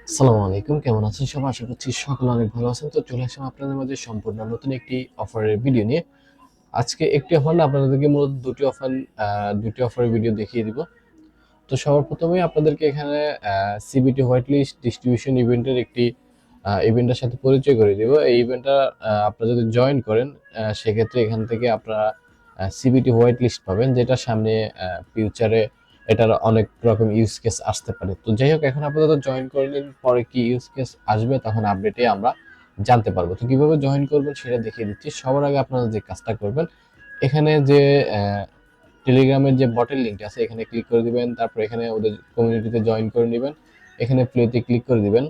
আসসালামু আলাইকুম, কেমন আছেন সবাই? আশা করছি সকলে অনেক ভালো আছেন। তো চলে আসলাম আপনাদের মাঝে সম্পূর্ণ নতুন একটি অফারের ভিডিও নিয়ে। আজকে একটি অফার না, আপনাদেরকে মূলত দুটি অফারের ভিডিও দেখিয়ে দিব। তো সবার প্রথমেই আপনাদেরকে এখানে সিবিটি হোয়াইট লিস্ট ডিস্ট্রিবিউশন ইভেন্টের একটি ইভেন্টের সাথে পরিচয় করে দিব। এই ইভেন্টটা আপনারা যদি জয়েন করেন, সেক্ষেত্রে এখান থেকে আপনারা সিবিটি হোয়াইট লিস্ট পাবেন, যেটা সামনে ফিউচারে এটার অনেক রকম ইউজ কেস আসতে পারে। তো যাই হোক, এখন আপাতত জয়েন করে নিন, পরে কি ইউজ কেস আসবে তখন আপডেটে আমরা জানতে পারবো। তো কিভাবে জয়েন করবেন সেটা দেখিয়ে দিচ্ছি। সবার আগে আপনারা যে কাজটা করবেন, এখানে যে টেলিগ্রামের যে বটের লিঙ্কটা আছে এখানে ক্লিক করে দিবেন, তারপর এখানে ওদের কমিউনিটিতে জয়েন করে নেবেন, এখানে প্লেতে ক্লিক করে দিবেন।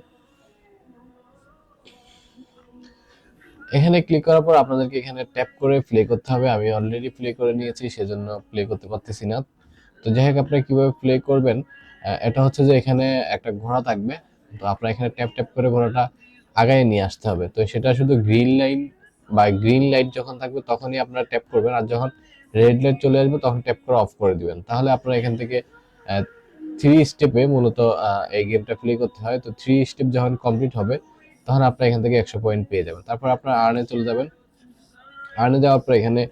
এখানে ক্লিক করার পর আপনাদেরকে এখানে ট্যাপ করে প্লে করতে হবে। আমি অলরেডি প্লে করে নিয়েছি, সেজন্য প্লে করতে পারতেছি না। তো যাই হোক, আপনারা কিভাবে প্লে করবেন, এটা হচ্ছে যে এখানে একটা ঘোড়া থাকবে। তো আপনারা এখানে ট্যাপ ট্যাপ করে ঘোড়াটা আগায় নিয়ে আসতে হবে। তো সেটা শুধু গ্রিন লাইন বা গ্রিন লাইট যখন থাকবে তখনই আপনারা ট্যাপ করবেন, আর যখন রেড লাইট চলে আসবে তখন ট্যাপ করে অফ করে দিবেন। তাহলে আপনারা এখান থেকে 3 স্টেপে মূলত এই গেমটা প্লে করতে হয়। তো 3 স্টেপ যখন কমপ্লিট হবে তখন আপনারা এখান থেকে 100 পয়েন্ট পেয়ে যাবেন। তারপর আপনারা আর্নে চলে যাবেন। আর্নে যাওয়ার পর এখানে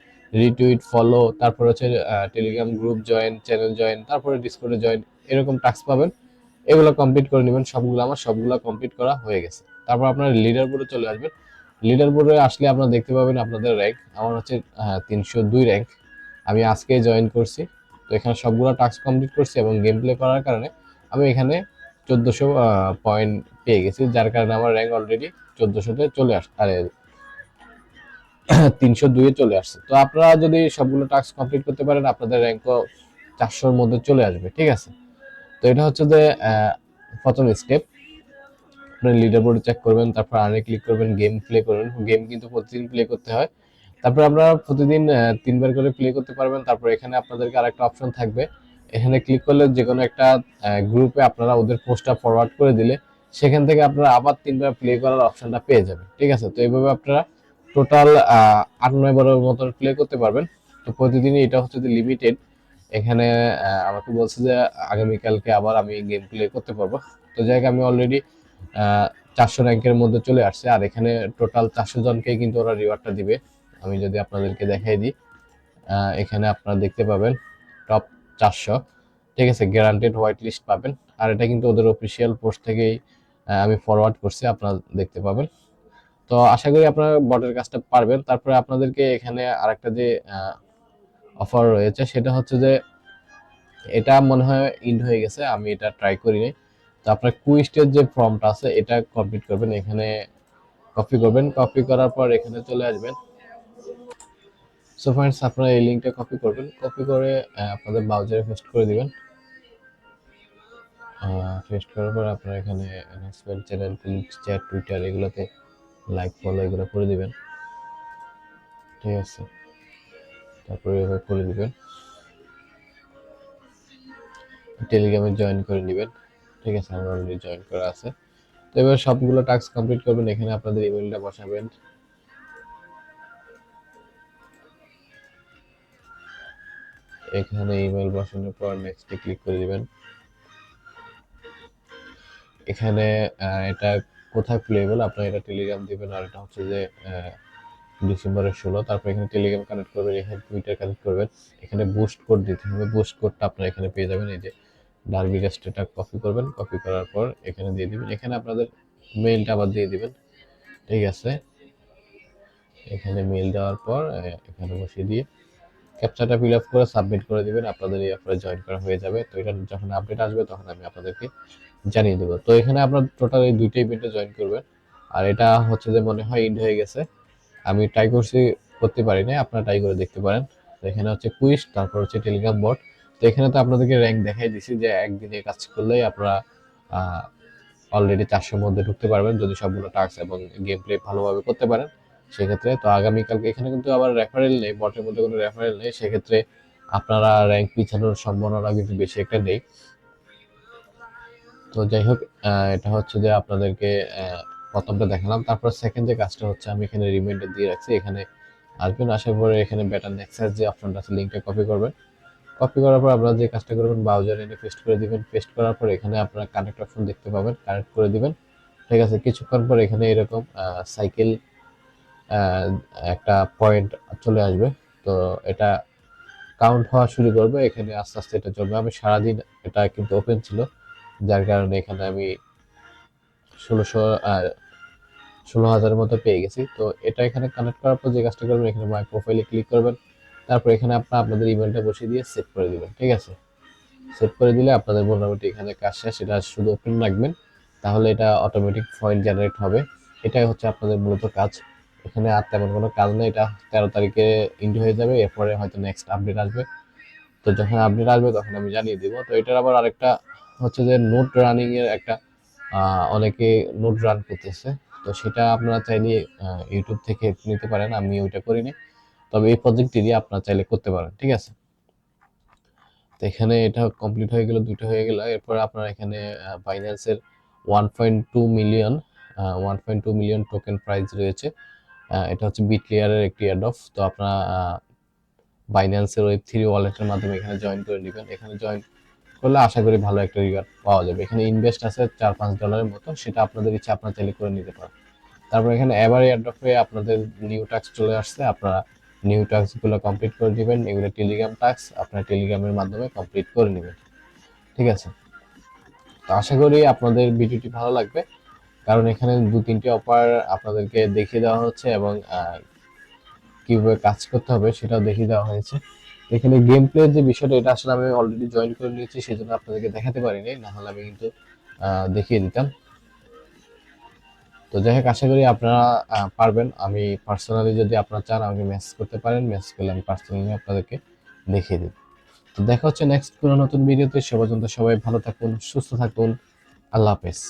রিটুইট, ফলো, তারপর হচ্ছে Telegram group join, channel join, তারপরে ডিসকর্ডে জয়েন, এরকম টাস্ক পাবেন। এগুলো কমপ্লিট করে নেবেন। আমার সবগুলো কমপ্লিট করা হয়ে গেছে। তারপর আপনারা লিডার বোর্ডে চলে আসবেন। লিডার বোর্ডে আসলে আপনারা দেখতে পাবেন আপনাদের র্যাঙ্ক। আমার হচ্ছে 302 র্যাঙ্ক। আমি আজকে জয়েন করছি। তো এখানে সবগুলো টাস্ক কমপ্লিট করছি এবং গেম প্লে করার কারণে আমি এখানে 1400 পয়েন্ট পেয়ে গেছি, যার কারণে আমার র্যাঙ্ক অলরেডি 1400-তে চলে আস আরে 302-এ চলে আসছে। তো আপনারা যদি সবগুলো টাস্ক কমপ্লিট করতে পারেন, আপনাদের র্যাঙ্কও 400-র মধ্যে চলে আসবে। ঠিক আছে? তো এটা হচ্ছে যে প্রথম স্টেপ। আপনি লিডার বোর্ডে চেক করবেন, তারপর আর্নে ক্লিক করবেন, গেম প্লে করবেন। গেম কিন্তু প্রতিদিন প্লে করতে হয়। তারপর আপনারা প্রতিদিন 3 বার করে প্লে করতে পারবেন। তারপর এখানে আপনাদেরকে আরেকটা অপশন থাকবে। এখানে ক্লিক করলে যেকোনো একটা গ্রুপে আপনারা ওদের পোস্টটা ফরওয়ার্ড করে দিলে সেখান থেকে আপনারা আবার 3 বার প্লে করার অপশনটা পেয়ে যাবেন। ঠিক আছে? তো এইভাবে আপনারা টোটাল 8-9 বারের মতন প্লে করতে পারবেন। তো প্রতিদিনই এটা হচ্ছে যে লিমিটেড। এখানে আমাকে বলছে যে আগামীকালকে আবার আমি গেম প্লে করতে পারবো। তো যাই হোক, আমি অলরেডি 400 র্যাঙ্কের মধ্যে চলে আসছে। আর এখানে টোটাল 400 জনকেই কিন্তু ওরা রিওয়ার্ডটা দিবে। আমি যদি আপনাদেরকে দেখাই দিই, এখানে আপনারা দেখতে পাবেন টপ 400। ঠিক আছে? গ্যারান্টেড হোয়াইট লিস্ট পাবেন। আর এটা কিন্তু ওদের অফিসিয়াল পোস্ট থেকেই আমি ফরওয়ার্ড করছি, আপনারা দেখতে পাবেন। তো আশা করি আপনারা বটের কাজটা পারবেন। তারপরে আপনাদেরকে এখানে আরেকটা যে অফার রয়েছে সেটা হচ্ছে যে এটা মনে হয় ইন্ড হয়ে গেছে, আমি এটা ট্রাই করিনি। তো আপনার কুইস্টের যে ফর্মটা আছে এটা কমপ্লিট করবেন। এখানে কপি করবেন, কপি করার পর এখানে চলে আসবেন। সো ফ্রেন্ডস, আপনারা এই লিঙ্কটা কপি করবেন, কপি করে আপনাদের ব্রাউজারে পেস্ট করে দিবেন। পেস্ট করার পর আপনারা এখানে announcement, channel, link, chat, Twitter এগুলোতে লাইক, ফলো এগুলো করে দিবেন। ঠিক আছে? তারপরে এভাবে করে দিবেন। টেলিগ্রামে জয়েন করে নেবেন। ঠিক আছে? আমার অলরেডি জয়েন করা আছে। তো এবার সবগুলো টাস্ক কমপ্লিট করবেন। এখানে আপনাদের ইমেলটা বসাবেন। এখানে ইমেল বসানোর পর নেক্সটে ক্লিক করে দিবেন। এখানে এটা কোথায় প্লেবল আপনার এটা টেলিগ্রাম দিবেন, আর এটা হচ্ছে যে ডিসেম্বরের 16। তারপর এখানে টেলিগ্রাম কানেক্ট করবেন, এখানে টুইটার কানেক্ট করবেন। এখানে বুস্ট কোড দিতে হবে। বুস্ট কোডটা আপনারা এখানে পেয়ে যাবেন। এই যে ডার্বি রেস্টটা কপি করবেন, কপি করার পর এখানে দিয়ে দিবেন। এখানে আপনাদের মেইলটা আবার দিয়ে দিবেন। ঠিক আছে? এখানে মেইল দেওয়ার পর এখানে বসিয়ে দিয়ে ক্যাপচাটা ফিল আপ করে সাবমিট করে দিবেন। আপনাদের এই অফারে জয়েন করা হয়ে যাবে। তো এটা যখন আপডেট আসবে তখন আমি আপনাদেরকে জানিয়ে দেবো। তো এখানে আপনার টোটাল এই দুইটা ইভেন্টে জয়েন করবেন। আর এটা হচ্ছে যে মনে হয় ইন্ড হয়ে গেছে। আমি ট্রাই করছি, করতে পারি নাই। আপনারা ট্রাই করে দেখতে পারেন। তো এখানে হচ্ছে কুইজ, তারপর হচ্ছে টেলিগ্রাম বট। তো এখানে তো আপনাদেরকে র্যাঙ্ক দেখাই দিছি যে একদিনে কাজ করলেই আপনারা অলরেডি 400-র মধ্যে ঢুকতে পারবেন যদি সবগুলো টাস্ক এবং গেম প্লে ভালোভাবে করতে পারেন সেক্ষেত্রে। তো আগামীকালকে এখানে কিন্তু আবার রেফারেল নেই, বটের মধ্যে কোনো রেফারেল নেই, সেক্ষেত্রে আপনারা র্যাঙ্ক পিছানোর সম্ভাবনা কিন্তু বেশি একটা নেই। তো যাই হোক, এটা হচ্ছে যে আপনাদেরকে প্রথমটা দেখালাম। তারপর সেকেন্ড যে কাজটা হচ্ছে, আমি এখানে রিমাইন্ডার দিয়ে রাখছি। এখানে আসবেন, আসার পরে এখানে বেটার নেক্সাস যে অপশনটা আছে লিঙ্কটা কপি করবেন। কপি করার পর আপনারা যে কাজটা করবেন ব্রাউজারে এনে পেস্ট করে দিবেন। পেস্ট করার পর এখানে আপনারা কানেক্ট অপশন দেখতে পাবেন, কানেক্ট করে দিবেন। ঠিক আছে, কিছুক্ষণ পর এখানে এরকম সাইকেল একটা পয়েন্ট চলে আসবে। তো এটা কাউন্ট হওয়া শুরু করবে, এখানে আস্তে আস্তে এটা চলবে। আমি সারাদিন এটা কিন্তু ওপেন ছিল, যার কারণে এখানে আমি 16,000 মতো পেয়ে গেছি। তো এটা এখানে কানেক্ট করার পর যে কাজটা করবেন, এখানে মাই প্রোফাইলে ক্লিক করবেন। তারপর এখানে আপনাদের ইমেলটা বসিয়ে দিয়ে সেভ করে দিবেন। ঠিক আছে, সেভ করে দিলে আপনাদের মোটামুটি এখানে কাজ শেষ। এটা শুধু ওপেন রাখবেন, তাহলে এটা অটোমেটিক পয়েন্ট জেনারেট হবে। এটাই হচ্ছে আপনাদের মূলত কাজ। এখানে আর তেমন কোনো কাজ নেই। এটা 13 তারিখে এন্ড হয়ে যাবে, এরপরে হয়তো নেক্সট আপডেট আসবে। তো যখন আপডেট আসবে তখন আমি জানিয়ে দিব। তো এটার আবার আরেকটা হচ্ছে যে নোট রানিং এর একটা অনেকে নোট রান করতেছে। তো সেটা আপনারা চাইলে ইউটিউব থেকে নিতে পারেন, আমি ওইটা করিনি। তবে এই প্রজেক্টটি আপনারা চাইলে করতে পারেন। ঠিক আছে, তো এখানে এটা কমপ্লিট হয়ে গেল, দুটো হয়ে গেল। এরপর আপনার এখানে বাইন্যান্সের 1.2 মিলিয়ন 1.2 মিলিয়ন টোকেন প্রাইস রয়েছে। এটা হচ্ছে বিটলেয়ারের একটি অ্যাডফ। তো আপনারা বাইন্যান্সের ওয়েব3 ওয়ালেটের মাধ্যমে এখানে জয়েন করে নেবেন। এখানে জয়েন করলে আশা করি ভালো একটা রিওয়ার্ড পাওয়া যাবে। এখানে ইনভেস্ট আছে $4-5 মতো, সেটা আপনাদের ইচ্ছা, আপনারা চাইলে করে নিতে পারেন। তারপর এখানে এবার এয়ারড্রপে আপনাদের নিউ টাস্ক চলে আসছে, আপনারা নিউ টাস্কগুলো কমপ্লিট করে দিবেন। এগুলো টেলিগ্রাম টাস্ক, আপনারা টেলিগ্রামের মাধ্যমে কমপ্লিট করে নেবেন। ঠিক আছে, তো আশা করি আপনাদের ভিডিওটি ভালো লাগবে, কারণ এখানে 2-3টি অফার আপনাদেরকে দেখিয়ে দেওয়া হচ্ছে এবং কিভাবে কাজ করতে হবে সেটাও দেখিয়ে দেওয়া হয়েছে। এখানে গেম প্লে যে বিষয়টা, এটা আসলে আমি অলরেডি জয়েন করে নিয়েছি, সেজন্য আপনাদেরকে দেখাতে পারিনি, না হলে আমি কিন্তু দেখিয়ে দিতাম। তো যাই হোক, আশা করি আপনারা পারবেন। আমি পার্সোনালি, যদি আপনারা চান আমাকে মেসেজ করতে পারেন, মেসেজ করলে আমি পার্সোনালি আপনাদেরকে দেখিয়ে দিই। তো দেখা হচ্ছে নেক্সট কোনো নতুন ভিডিওতে। সে পর্যন্ত সবাই ভালো থাকুন, সুস্থ থাকুন। আল্লাহ হাফেজ।